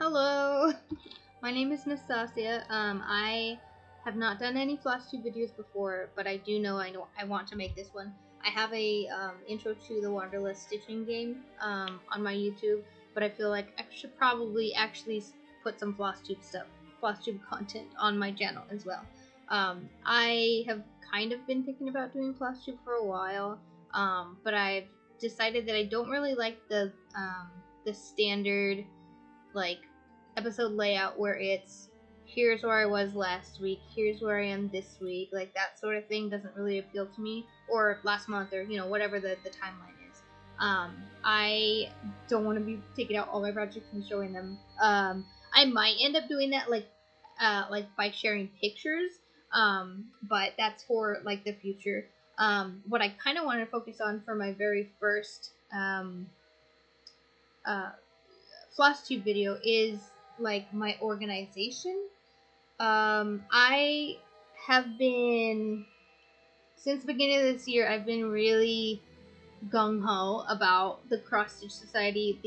Hello, my name is Nastasia. I have not done any FlossTube videos before, but I know I want to make this one. I have a intro to the Wanderlust stitching game on my YouTube, but I feel like I should probably actually put some FlossTube content on my channel as well. I have kind of been thinking about doing FlossTube for a while, but I've decided that I don't really like the standard like episode layout where it's here's where I was last week, here's where I am this week, like that sort of thing doesn't really appeal to me, or last month, or whatever the timeline is. I don't want to be taking out all my projects and showing them. I might end up doing that like by sharing pictures, but that's for like the future. What I kind of want to focus on for my very first FlossTube video is like my organization. I have been, since the beginning of this year, I've been really gung-ho about the Cross Stitch Society,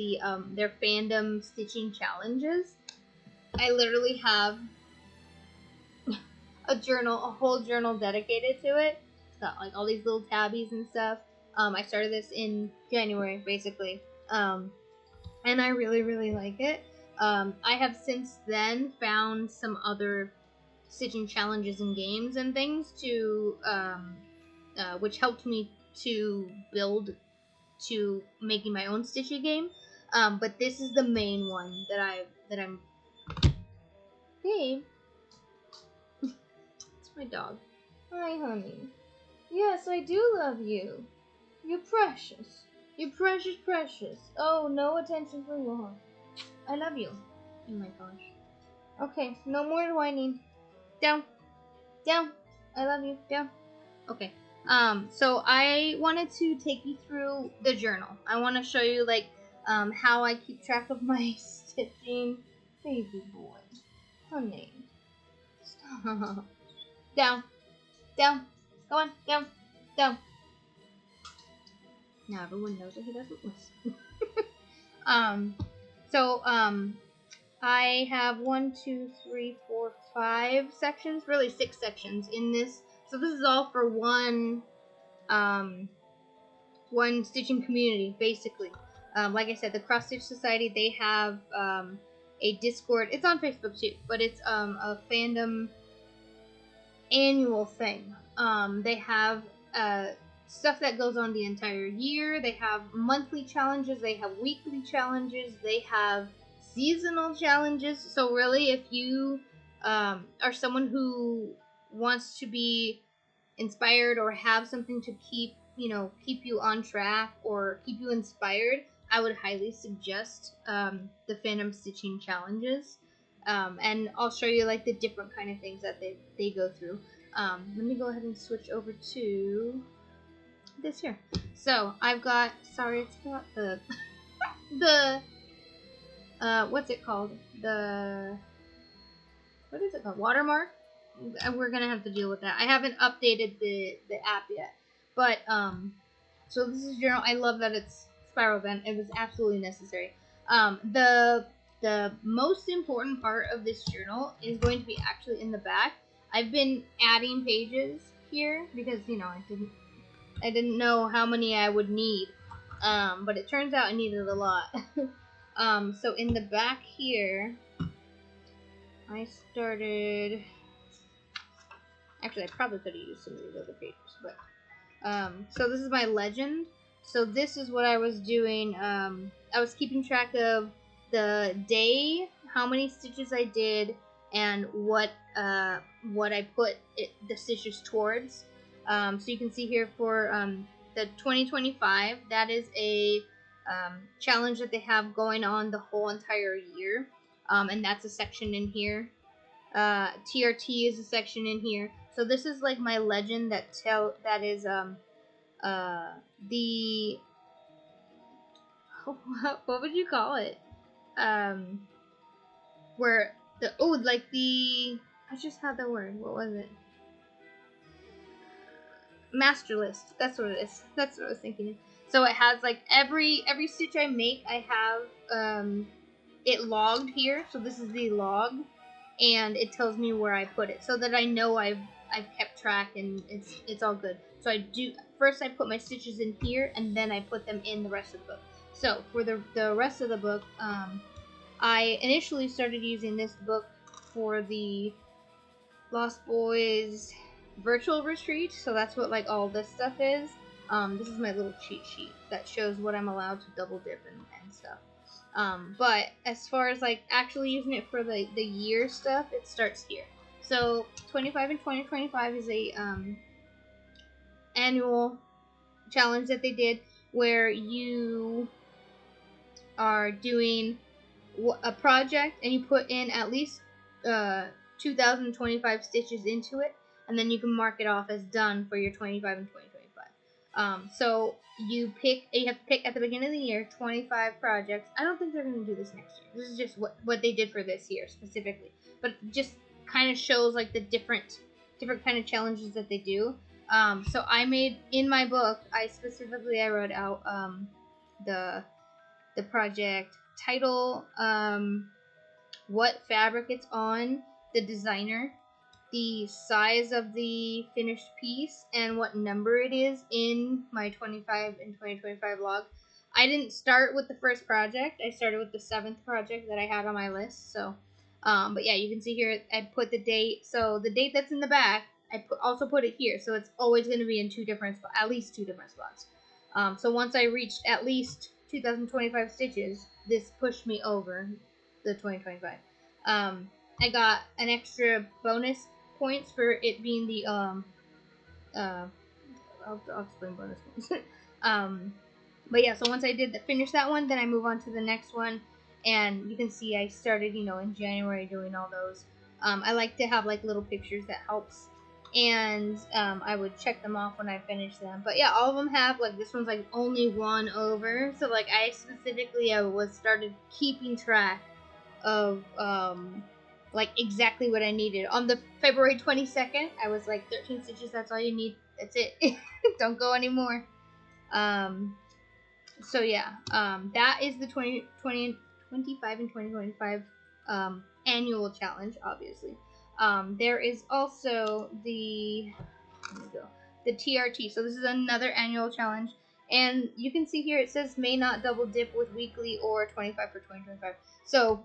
their fandom stitching challenges. I literally have a whole journal dedicated to it. It's got like all these little tabbies and stuff. I started this in January, basically. And I really, really like it. I have since then found some other stitching challenges and games and things which helped me to build to making my own stitchy game. But this is the main one that I'm. Babe, it's my dog. Hi, honey. Yes, I do love you. You're precious. You're precious, precious. Oh, no attention for you, huh? I love you. Oh my gosh. Okay, no more whining. Down. Down. I love you. Down. Okay. So I wanted to take you through the journal. I want to show you like how I keep track of my stitching. Baby boy. Honey. Stop. Down. Down. Go on. Down. Down. Now everyone knows that he doesn't listen. I have 1, 2, 3, 4, 5 sections, really 6 sections in this. So this is all for one stitching community, basically. Like I said, the Cross Stitch Society, they have a Discord. It's on Facebook too, but it's a fandom annual thing. They have stuff that goes on the entire year. They have monthly challenges. They have weekly challenges. They have seasonal challenges. So really, if you are someone who wants to be inspired or have something to keep you on track or keep you inspired, I would highly suggest the fandom stitching challenges. And I'll show you like the different kind of things that they go through. Let me go ahead and switch over to this here. So I've got, sorry, it's got the what's it called? What is it called? Watermark? We're gonna have to deal with that. I haven't updated the app yet, but so this is journal. I love that it's spiral bent. It was absolutely necessary. The most important part of this journal is going to be actually in the back. I've been adding pages here because I didn't know how many I would need, but it turns out I needed a lot. So in the back here, I started. Actually, I probably could have used some of these other pages, but so this is my legend. So this is what I was doing. I was keeping track of the day, how many stitches I did, and what I put the stitches towards. So you can see here for the 2025, that is a challenge that they have going on the whole entire year, and that's a section in here. TRT is a section in here. So this is like my legend that is the what would you call it? Where I just had the word. What was it? Master list. That's what it is. That's what I was thinking. So it has like every stitch I make, I have it logged here. So this is the log, and it tells me where I put it, so that I know I've kept track and it's all good. So I do first I put my stitches in here, and then I put them in the rest of the book. So for the rest of the book, I initially started using this book for the Lost Boys virtual retreat, so that's what like all this stuff is. This is my little cheat sheet that shows what I'm allowed to double dip and stuff. But as far as like actually using it for the year stuff, it starts here. So 25 and 2025 is a annual challenge that they did where you are doing a project and you put in at least 2025 stitches into it, and then you can mark it off as done for your 25 and 2025. So you have to pick at the beginning of the year 25 projects. I don't think they're going to do this next year. This is just what they did for this year specifically, but just kind of shows like the different kind of challenges that they do. So I made in my book, I wrote out the project title, what fabric it's on, the designer, the size of the finished piece, and what number it is in my 25 and 2025 log. I didn't start with the first project. I started with the 7th project that I had on my list. So, but yeah, you can see here I put the date. So the date that's in the back, I also put it here. So it's always going to be in at least two different spots. So once I reached at least 2025 stitches, this pushed me over the 2025. I got an extra bonus points for it being the I'll explain bonus points. But yeah, so once I finish that one, then I move on to the next one, and you can see I started, in January doing all those. I like to have like little pictures that helps, and I would check them off when I finish them. But yeah, all of them have like this one's like only one over, so like I specifically started keeping track of like exactly what I needed. On the February 22nd, I was like 13 stitches, that's all you need. That's it. Don't go anymore. So yeah, that is the 2025 and 2025 annual challenge, obviously. There is also the TRT. So this is another annual challenge. And you can see here it says may not double dip with weekly or 25 for 2025. So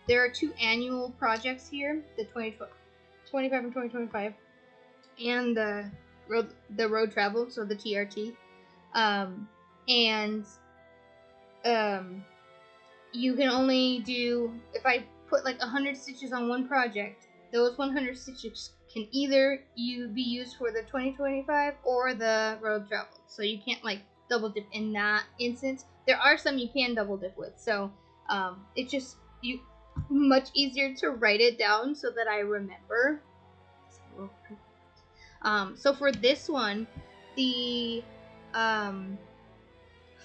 there are two annual projects here, the 25 and 2025, and the road travel, so the TRT. And you can only do, if I put like 100 stitches on one project, those 100 stitches can either be used for the 2025 or the road travel. So you can't like double dip in that instance. There are some you can double dip with. So it's just much easier to write it down so that I remember. So for this one, the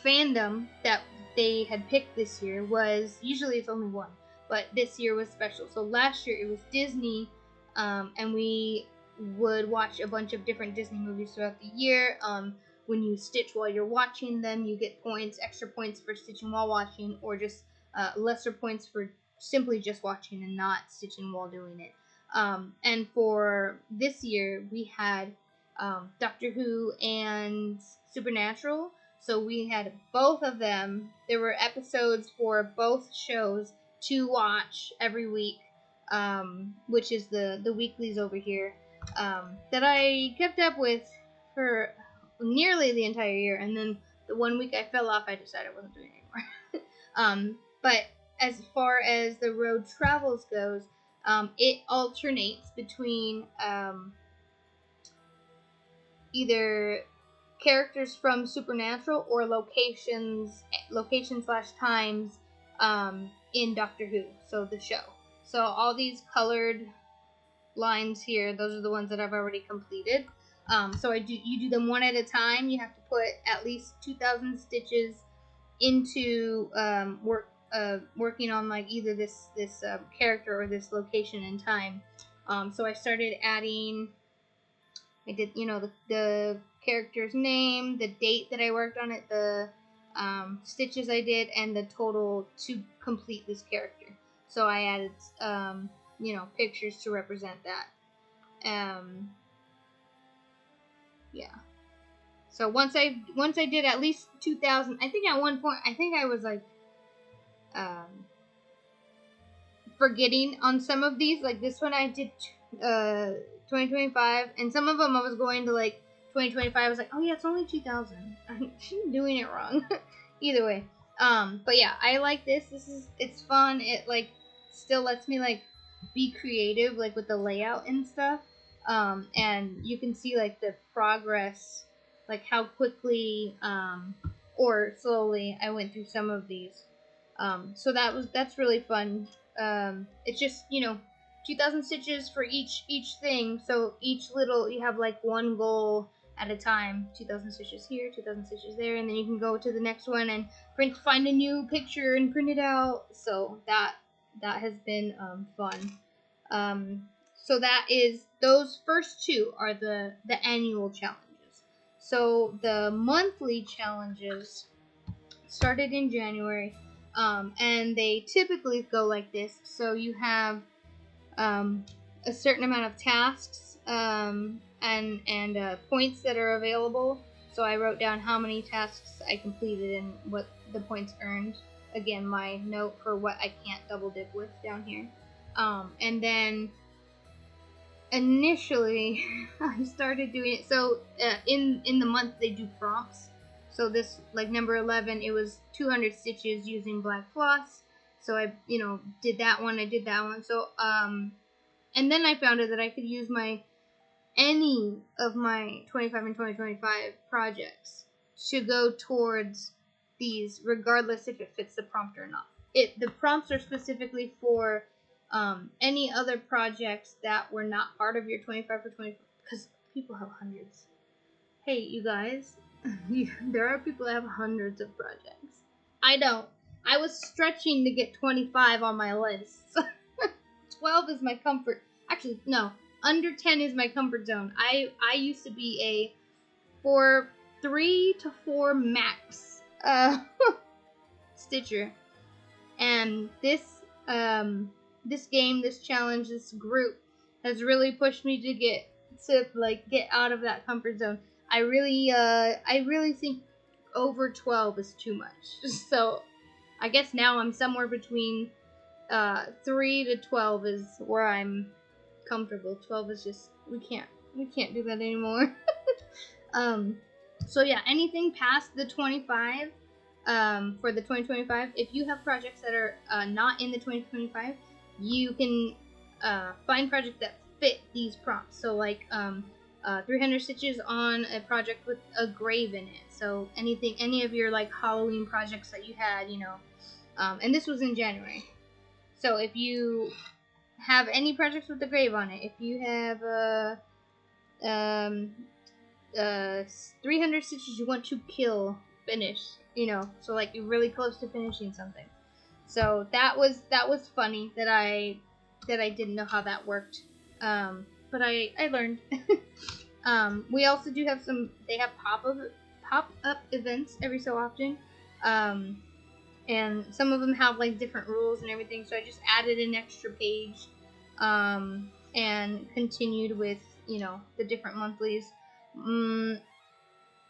fandom that they had picked this year was, usually it's only one, but this year was special. So last year it was Disney, and we would watch a bunch of different Disney movies throughout the year. When you stitch while you're watching them, you get points, extra points for stitching while watching, or just lesser points for simply just watching and not stitching while doing it. And for this year, we had Doctor Who and Supernatural. So we had both of them. There were episodes for both shows to watch every week, which is the weeklies over here, that I kept up with for nearly the entire year. And then the one week I fell off, I decided I wasn't doing it anymore. But as far as the road travels goes, it alternates between either characters from Supernatural or locations / times in Doctor Who, so the show. So all these colored lines here, those are the ones that I've already completed. So you do them one at a time. You have to put at least 2,000 stitches into working on like either this character or this location and time. So I started adding. I did, the character's name, the date that I worked on it, the stitches I did and the total to complete this character. So I added, pictures to represent that. Yeah. So once I did at least 2,000, I think at one point I was like, forgetting on some of these. Like this one I did 2025, and some of them I was going to like 2025. I was like, oh yeah, it's only 2,000. I'm doing it wrong. Either way, but yeah, I like this. It's fun. It like still lets me like be creative, like with the layout and stuff. And you can see like the progress, like how quickly or slowly I went through some of these. So that's really fun. It's just 2,000 stitches for each thing. So each little you have like one goal at a time. 2,000 stitches here, 2,000 stitches there, and then you can go to the next one and find a new picture and print it out. So that has been fun. So that is those first two are the annual challenges. So the monthly challenges started in January, and they typically go like this. So you have a certain amount of tasks and points that are available. So I wrote down how many tasks I completed and what the points earned. Again, my note for what I can't double dip with down here. And then initially I started doing it. So in the month they do prompts. So this, like number 11, it was 200 stitches using black floss. So I did that one. I did that one. So and then I found out that I could use any of my 25 and 2025 projects to go towards these, regardless if it fits the prompt or not. The prompts are specifically for any other projects that were not part of your 25 for 25, because people have hundreds. Hey, you guys, there are people that have hundreds of projects. I don't. I was stretching to get 25 on my list. 12 is my comfort. Actually, no. Under 10 is my comfort zone. I used to be a 3 to 4 max stitcher. And this game, this challenge, this group has really pushed me to get out of that comfort zone. I really think over 12 is too much. So I guess now I'm somewhere between 3 to 12 is where I'm comfortable. 12 is just we can't do that anymore. So yeah, anything past the 25 for the 2025, if you have projects that are not in the 2025, you can find projects that fit these prompts. So like 300 stitches on a project with a grave in it. So any of your like Halloween projects that you had, and this was in January. So if you have any projects with the grave on it, if you have 300 stitches you want to finish, so like you're really close to finishing something. So that was funny that I didn't know how that worked, but I learned. We also do have they have pop-up events every so often, and some of them have like different rules and everything, so I just added an extra page and continued with the different monthlies.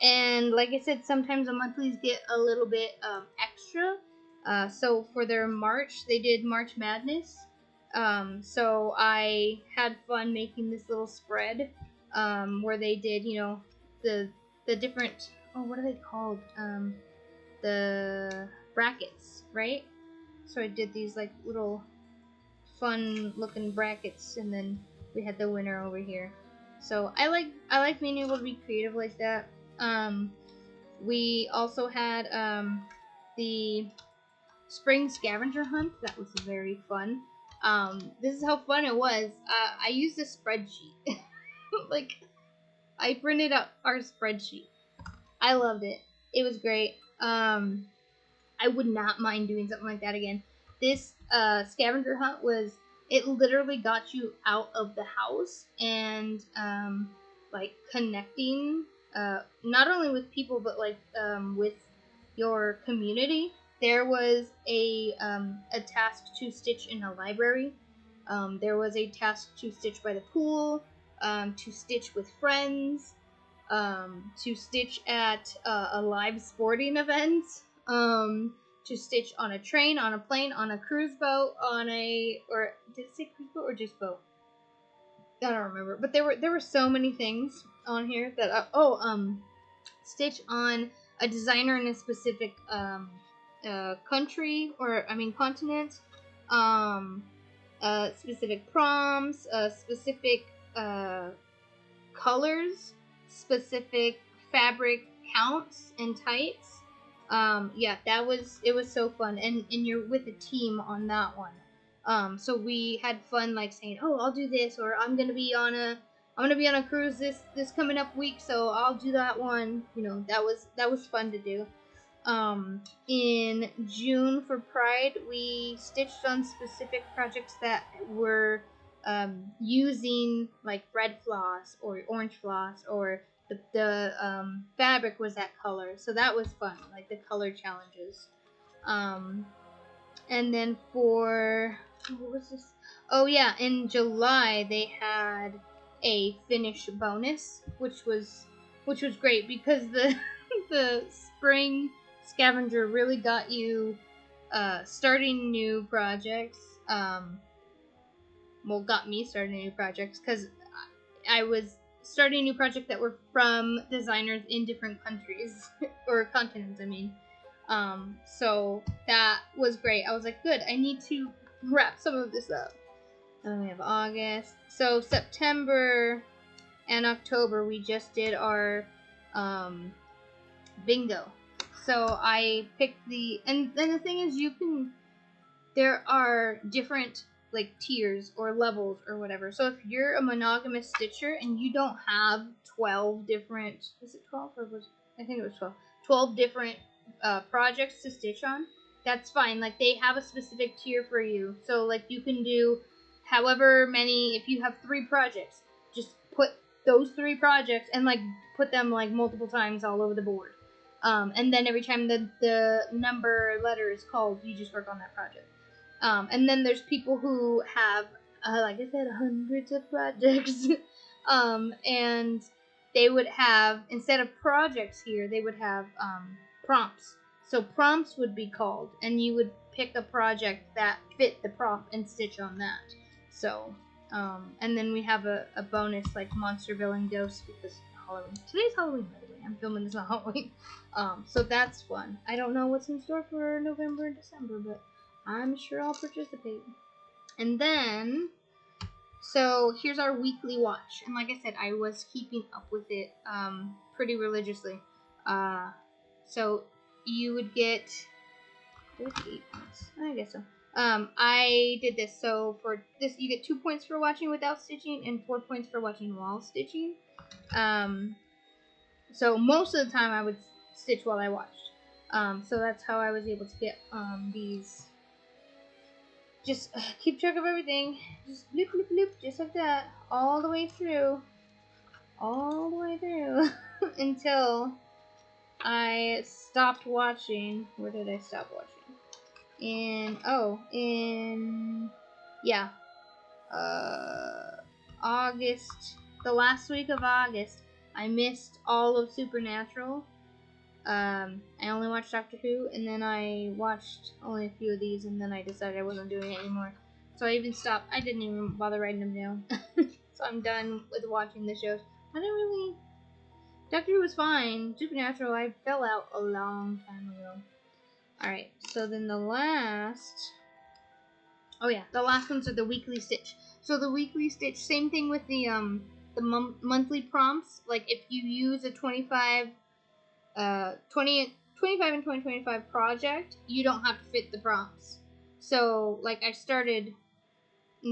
And like I said, sometimes the monthlies get a little bit extra. So for their March, they did March Madness. So I had fun making this little spread where they did the different, what are they called, the brackets, right? So I did these like little fun looking brackets, and then we had the winner over here. So I like being able to be creative like that. We also had the spring scavenger hunt. That was very fun. This is how fun it was. I used a spreadsheet. Like, I printed out our spreadsheet. I loved it. It was great. I would not mind doing something like that again. This scavenger hunt it literally got you out of the house and like connecting not only with people but like with your community, there was a task to stitch in a library. There was a task to stitch by the pool, to stitch with friends, to stitch at a live sporting event, to stitch on a train, on a plane, on a cruise boat, or did it say cruise boat or just boat? I don't remember, but there were so many things on here that stitch on a designer in a specific country, or I mean continent, specific proms, specific colors, specific fabric counts and types. Yeah, it was so fun, and you're with a team on that one. So we had fun, like saying, "Oh, I'll do this," or I'm gonna be on a cruise this coming up week, so I'll do that one. You know, that was fun to do. In June for Pride, we stitched on specific projects that were using like red floss or orange floss, or the fabric was that color, so that was fun, like the color challenges. And then for what was this? Oh yeah, in July they had a finish bonus, which was great because the the spring scavenger really got you starting new projects. Well, got me starting new projects because I was starting a new project that were from designers in different countries or continents, I mean. So that was great. I was like, good, I need to wrap some of this up. And then we have August. So September and October, we just did our bingo. So I picked and the thing is, there are different like tiers or levels or whatever. So if you're a monogamous stitcher and you don't have 12 different, was it 12 or I think it was 12. 12 different projects to stitch on, that's fine. Like they have a specific tier for you. So like you can do however many, if you have 3 projects, just put those 3 projects and like put them like multiple times all over the board. And then every time the number letter is called, you just work on that project. And then there's people who have, like I said, hundreds of projects. And they would have, instead of projects here, they would have prompts. So prompts would be called, and you would pick a project that fit the prompt and stitch on that. So, and then we have a bonus like Monster Villain Ghost because Halloween. Today's Halloween, by the way. I'm filming this on Halloween. So that's fun. I don't know what's in store for November and December, but I'm sure I'll participate. And then, so here's our weekly watch. And like I said, I was keeping up with it pretty religiously. So you would get 8 points. I guess so. I did this. So for this, you get 2 points for watching without stitching and 4 points for watching while stitching. So most of the time I would stitch while I watched. So that's how I was able to get these. Just keep track of everything. Just bloop, bloop, bloop, just like that. All the way through. Until I stopped watching. Where did I stop watching? August. The last week of August, I missed all of Supernatural. I only watched Doctor Who, and then I watched only a few of these, and then I decided I wasn't doing it anymore. So I even stopped. I didn't even bother writing them down. So I'm done with watching the shows. Doctor Who was fine. Supernatural, I fell out a long time ago. Alright, so then the last ones are the weekly stitch. So the weekly stitch, same thing with the monthly prompts. Like if you use a 25 and 2025 project, you don't have to fit the prompts. So like I started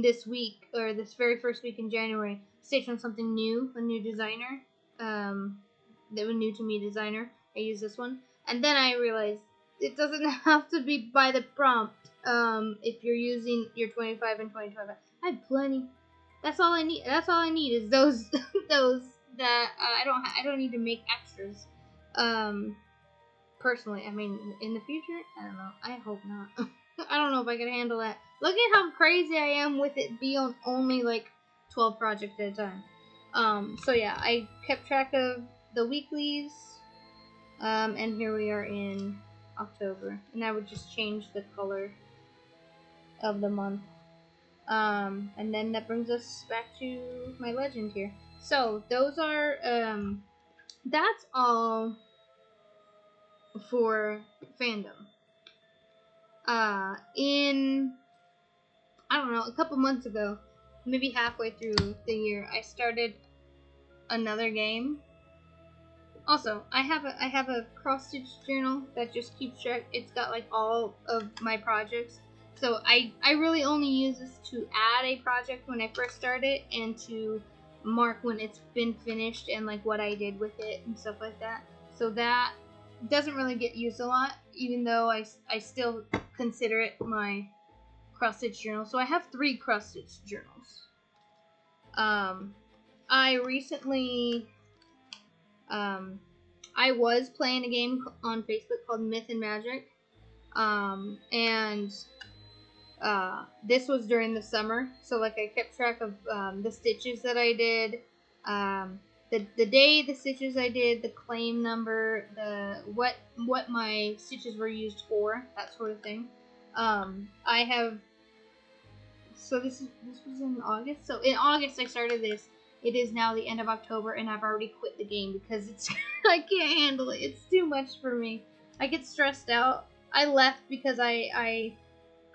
this week, or this very first week in January, stitch on something new, a new designer, that was new to me designer. I used this one, and then I realized it doesn't have to be by the prompt. If you're using your 25 and 2025, I have plenty. That's all I need. That's all I need is those those that I don't need to make extras. personally, I mean, in the future, I don't know. I hope not. I don't know if I could handle that. Look at how crazy I am with it being on only like 12 projects at a time. So yeah, I kept track of the weeklies, and here we are in October, and I would just change the color of the month. And then that brings us back to my legend here. So those are, that's all for fandom. In, I don't know, a couple months ago, maybe halfway through the year, I started another game. Also, I have a cross stitch journal that just keeps track. It's got like all of my projects. So I really only use this to add a project when I first start it, and to mark when it's been finished and like what I did with it and stuff like that. So that doesn't really get used a lot, even though I still consider it my cross stitch journal. So I have 3 cross stitch journals. I recently, I was playing a game on Facebook called Myth and Magic, and this was during the summer. So like I kept track of the stitches that I did, the day the stitches I did, the claim number, the what my stitches were used for, that sort of thing. I have. So this was in August. So in August I started this. It is now the end of October, and I've already quit the game because it's I can't handle it. It's too much for me. I get stressed out. I left because I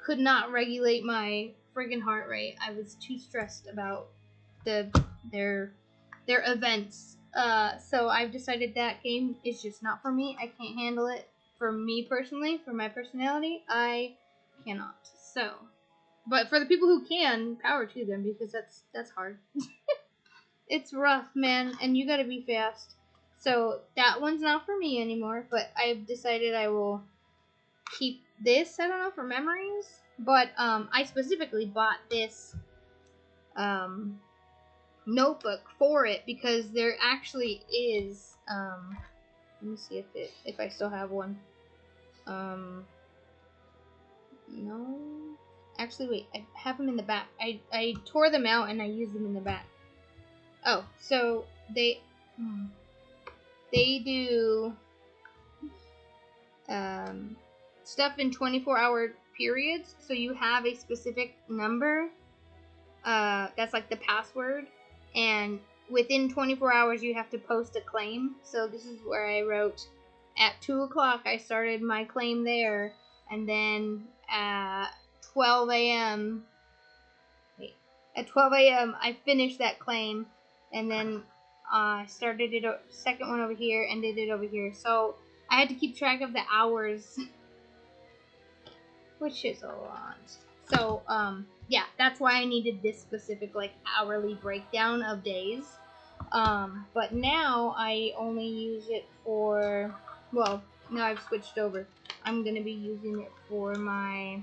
could not regulate my friggin' heart rate. I was too stressed about their events. So I've decided that game is just not for me. I can't handle it. For me personally, for my personality, I cannot. So, but for the people who can, power to them, because that's hard. It's rough, man, and you gotta be fast. So that one's not for me anymore, but I've decided I will keep this, I don't know, for memories. But I specifically bought this notebook for it because there actually is, let me see if I still have one. No. Actually, wait, I have them in the back. I tore them out and I used them in the back. Oh, so they do stuff in 24-hour periods. So you have a specific number. That's like the password, and within 24 hours you have to post a claim. So this is where I wrote at 2 o'clock I started my claim there, and then at 12 a.m. At 12 a.m. I finished that claim, and then I started it second one over here and did it over here. So I had to keep track of the hours, which is a lot. So yeah, that's why I needed this specific like hourly breakdown of days. But now I only use it for, well, now I've switched over. I'm gonna be using it for my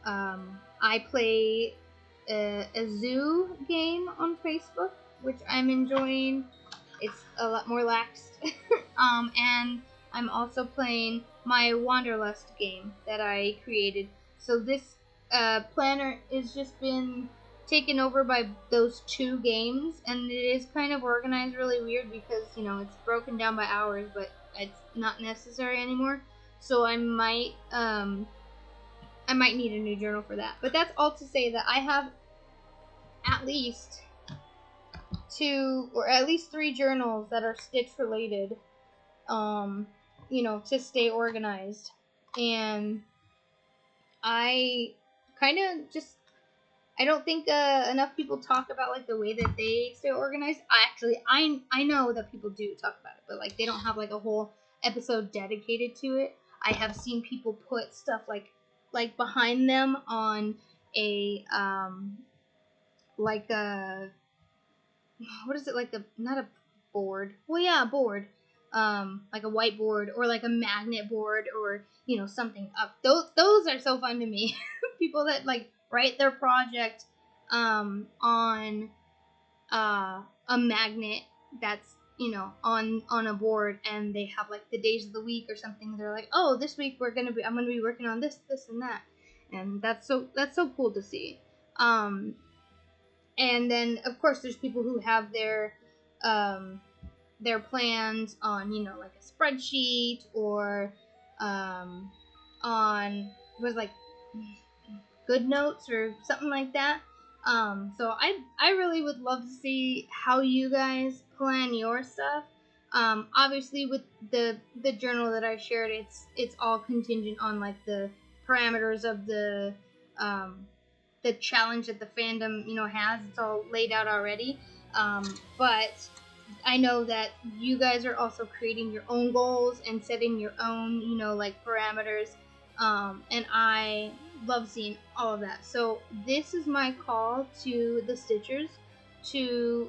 I play a zoo game on Facebook, which I'm enjoying. It's a lot more lax. And I'm also playing my Wanderlust game that I created. So this planner has just been taken over by those 2 games, and it is kind of organized really weird because, you know, it's broken down by hours, but it's not necessary anymore. So I might need a new journal for that. But that's all to say that I have at least 2 or at least 3 journals that are Stitch related, you know, to stay organized. And I kind of just, I don't think enough people talk about like the way that they stay organized. I know that people do talk about it, but like they don't have like a whole episode dedicated to it. I have seen people put stuff like behind them on a like a, what is it, like a, not a board, well yeah, a board, like a whiteboard or like a magnet board, or you know, something up. Those are so fun to me. People that like write their project on a magnet that's on a board, and they have like the days of the week or something. They're like, oh, this week I'm gonna be working on this, this, and that, and that's so cool to see. And then of course there's people who have their plans on like a spreadsheet, or on was like good notes or something like that. So I really would love to see how you guys plan your stuff. Obviously with the journal that I shared, it's all contingent on like the parameters of the challenge that the fandom has. It's all laid out already. But I know that you guys are also creating your own goals and setting your own like parameters. And I love seeing all of that. So this is my call to the Stitchers to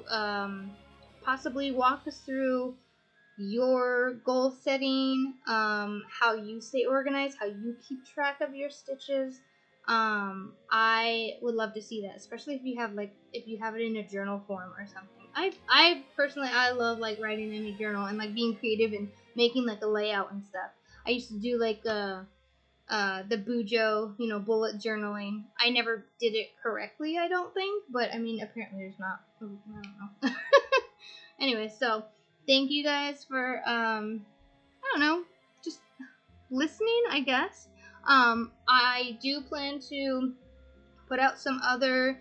possibly walk us through your goal setting, how you stay organized, how you keep track of your stitches. I would love to see that, especially if you have it in a journal form or something. I personally I love like writing in a journal and like being creative and making like a layout and stuff. I used to do like the Bujo, bullet journaling. I never did it correctly, I don't think, but I mean, apparently there's not. I don't know. Anyway, so thank you guys for I don't know, just listening, I guess. I do plan to put out some other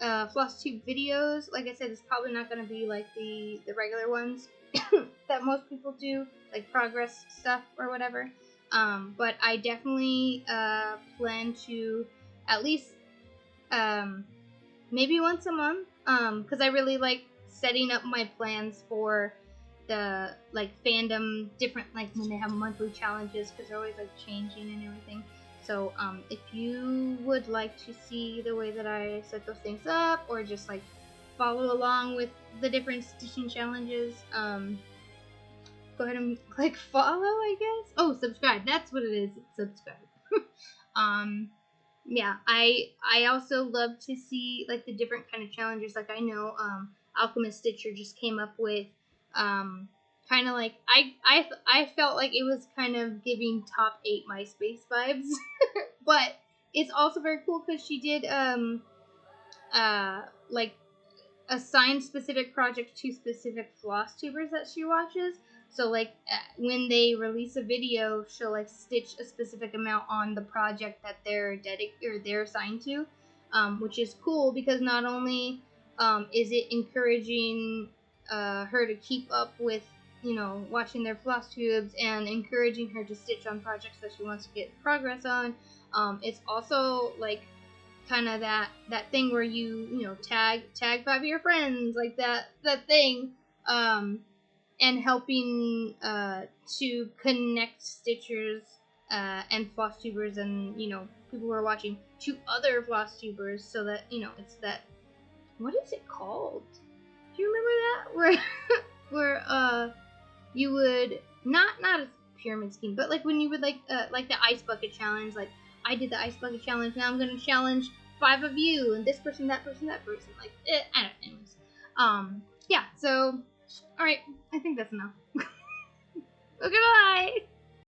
FlossTube videos. Like I said, it's probably not going to be like the regular ones that most people do, like progress stuff or whatever. But I definitely plan to at least maybe once a month, because I really like setting up my plans for the like fandom different, like when they have monthly challenges, because they're always like changing and everything. So if you would like to see the way that I set those things up, or just like follow along with the different stitching challenges, go ahead and click follow, I guess. Oh, subscribe. That's what it is. It's subscribe. Yeah, I also love to see like the different kind of challenges. Like I know Alchemist Stitcher just came up with kind of like I felt like it was kind of giving top 8 MySpace vibes. But it's also very cool because she did like assign specific projects to specific floss tubers that she watches. So like when they release a video, she'll like stitch a specific amount on the project that they're assigned to, which is cool because not only is it encouraging her to keep up with watching their floss tubes and encouraging her to stitch on projects that she wants to get progress on. It's also like kind of that thing where you tag 5 of your friends, like that thing, and helping to connect stitchers and floss tubers and people who are watching to other floss tubers, so that it's that, what is it called? Do you remember that? Where you would not a pyramid scheme, but like when you would like the ice bucket challenge. Like I did the ice bucket challenge. Now I'm gonna challenge 5 of you and this person, that person, that person. Like I don't know. Anyways, yeah. So all right, I think that's enough. Okay, bye.